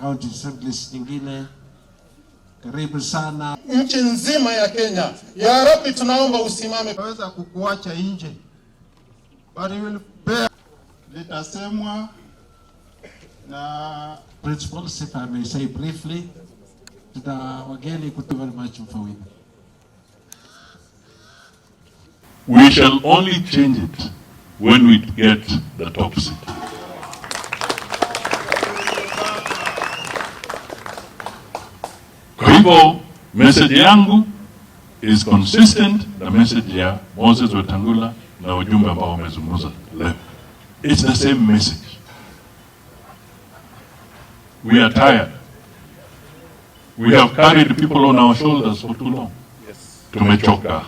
county assembly nyingine. Karibu sana. Nchi nzima ya Kenya. Ya Rabbi, tunaomba usimame. Waweza kukuacha nje. But you will bear. Litasemwa na principals, if I may say briefly, to the wageni kutu very much mfawini. We shall only change it when we get the top seat. Kwa hivyo message yangu is consistent na message ya Moses Wetangula na ujumbe ambao wamezungumza leo. It's the same message. We are tired. We have carried people on our shoulders for too long. Tumechoka.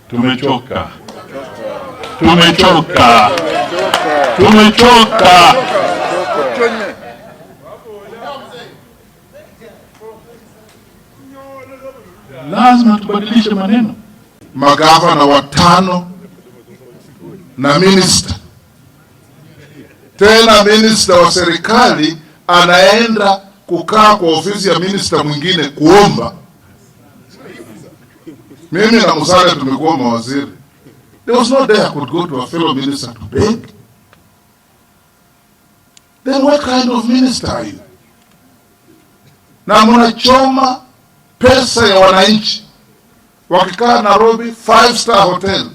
Tumechoka. Tumechoka. Tumechoka. Lazima tubadilishe maneno. Magavana watano na minister. Tena minister wa serikali anaenda kukaa kwa ofisi ya minister mwingine kuomba. Mimi na Musalia tumekuwa mawaziri. There was no day I could go to a fellow minister to beg. Then what kind of minister are you? Na mnachoma pesa ya wananchi. Wakikaa Nairobi 5-star hotel.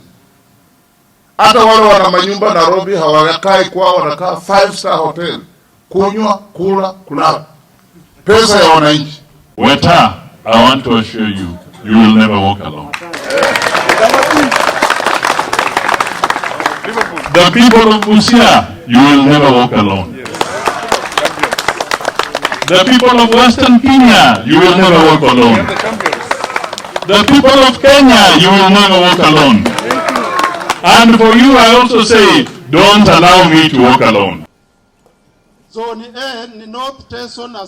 Hata wale wana manyumba Nairobi hawakai kwao, wanakaa 5-star hotel. Kunywa, kula, kulala. Pesa ya wananchi. Weta, I want to assure you, you will never walk alone. The people of Busia, you will never walk alone. The people of Western Kenya, you will never walk alone. The people of Kenya, you will never walk alone. And for you, I also say, don't allow me to walk alone. so ni North Teso na